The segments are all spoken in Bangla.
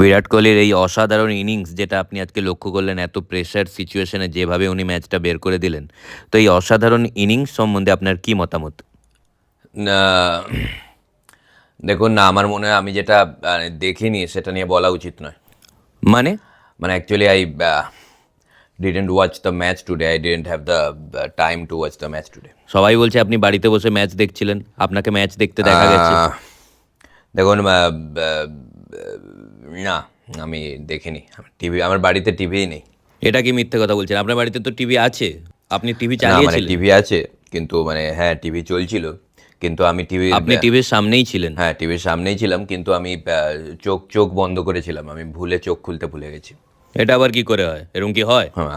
বিরাট কোহলির এই অসাধারণ ইনিংস যেটা আপনি আজকে লক্ষ্য করলেন, এত প্রেশার সিচুয়েশনে যেভাবে উনি ম্যাচটা বের করে দিলেন, তো এই অসাধারণ ইনিংস সম্বন্ধে আপনার কি মতামত? না, দেখুন না, আমার মনে হয় আমি যেটা দেখিনি সেটা নিয়ে বলা উচিত নয়। মানে? মানে actually I didn't watch the match today. I didn't have the time to watch the match today. সবাই বলছে আপনি বাড়িতে বসে ম্যাচ দেখছিলেন, আপনাকে ম্যাচ দেখতে দেখা গেছে। দেখুন, না, আমি দেখিনি। টিভি, আমার বাড়িতে টিভিই নেই। এটা কি মিথ্যে কথা বলছেন? আপনার বাড়িতে তো টিভি আছে, আপনি টিভি না, মানে চালিয়েছিলেন। টিভি আছে, কিন্তু মানে হ্যাঁ, টিভি চলছিল, কিন্তু আমি আপনি টিভির সামনেই ছিলেন। হ্যাঁ, টিভির সামনেই ছিলাম, কিন্তু আমি চোখ চোখ বন্ধ করেছিলাম। আমি চোখ খুলতে ভুলে গেছি। এটা আবার কি করে হয়? এরকম কি হয়? হ্যাঁ,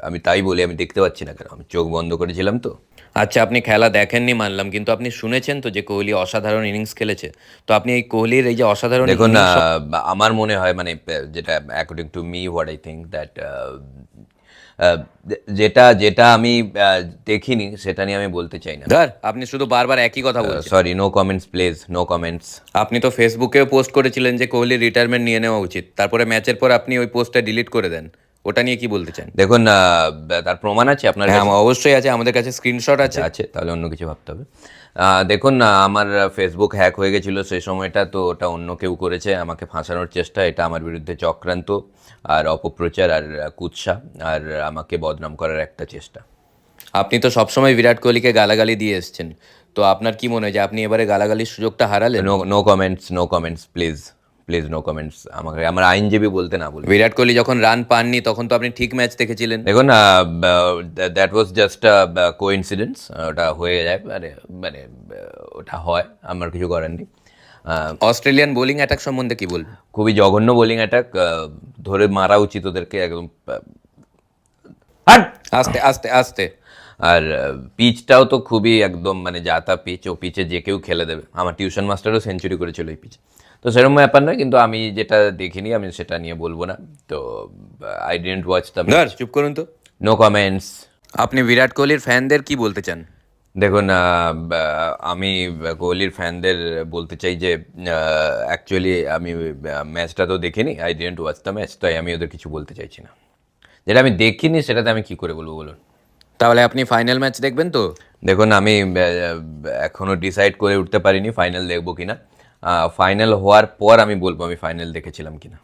আমি তাই বলি, আমি দেখতে পাচ্ছি না কেন, আমি চোখ বন্ধ করেছিলাম তো। আচ্ছা, আপনি খেলা দেখেননি মানলাম, কিন্তু আপনি শুনেছেন তো যে কোহলি অসাধারণ ইনিংস খেলেছে। তো আপনি এই কোহলির এই যে অসাধারণ দেখুন, ইনিংস, আমার মনে হয় মানে যেটা according to me what I think that যেটা যেটা আমি দেখিনি সেটা নিয়ে আমি বলতে চাই না। ধর আপনি শুধু বারবার একই কথা বলছেন। Sorry, no comments please, no comments. আপনি তো ফেসবুকেও পোস্ট করেছিলেন যে কোহলির রিটায়ারমেন্ট নিয়ে নেওয়া উচিত, তারপরে ম্যাচের পর আপনি ওই পোস্টটা ডিলিট করে দেন। ওটা নিয়ে কি বলতে চান? দেখুন, তার প্রমাণ আছে আপনার হ্যাঁ, কাছে? অবশ্যই আছে, আমাদের কাছে স্ক্রিনশট আছে। আছে, তাহলে অন্য কিছু ভাবতে হবে। দেখুন, আমার ফেসবুক হ্যাক হয়ে গেছিলো সেই সময়টা, তো ওটা অন্য কেউ করেছে আমাকে ফাঁসানোর চেষ্টা। এটা আমার বিরুদ্ধে চক্রান্ত আর অপপ্রচার আর কুৎসা আর আমাকে বদনাম করার একটা চেষ্টা। আপনি তো সবসময় বিরাট কোহলিকে গালাগালি দিয়ে এসেছেন, তো আপনার কি মনে হয় যে আপনি এবারে গালাগালির সুযোগটা হারালেন? No, no comments, no comments please, please no comments. আমাকে আমার আইনজীবী বলতে না বলুন। বিরাট কোহলি যখন রান পাননি তখন তো আপনি ঠিক ম্যাচ দেখেছিলেন। দেখুন, দ্যাট ওয়াজ জাস্ট কোইন্সিডেন্স। ওটা হয়ে যায়, মানে ওটা হয়, আমার কিছু করার নেই। অস্ট্রেলিয়ান বোলিং অ্যাটাক সম্বন্ধে কি বলবেন? খুবই জঘন্য বোলিং অ্যাটাক, ধরে মারা উচিত ওদেরকে একদম। হাট! আস্তে আস্তে আস্তে। আর পিচটাও তো খুবই একদম মানে যাতা পিচ, ও পিচে যে কেউ খেলে দেবে। আমার টিউশন মাস্টারও সেঞ্চুরি করেছিল এই পিচে। তো সেরকম ব্যাপার নয়, কিন্তু আমি যেটা দেখিনি আমি সেটা নিয়ে বলবো না। তো আই ডিডন্ট ওয়াচ দ্য ধর ম্যাচ। চুপ করুন তো। No comments. আপনি বিরাট কোহলির ফ্যানদের কি বলতে চান? দেখুন, আমি কোহলির ফ্যানদের বলতে চাই যে অ্যাকচুয়ালি আমি ম্যাচটা তো দেখিনি, I didn't watch the match, তাই আমি ওদের কিছু বলতে চাইছি না। যেটা আমি দেখিনি সেটাতে আমি কি করে বলবো বলুন? তাহলে আপনি ফাইনাল ম্যাচ দেখবেন তো? দেখুন, আমি এখনো ডিসাইড করে উঠতে পারিনি ফাইনাল দেখবো কিনা। ফাইনাল হওয়ার পর আমি বলবো আমি ফাইনাল দেখেছিলাম কিনা।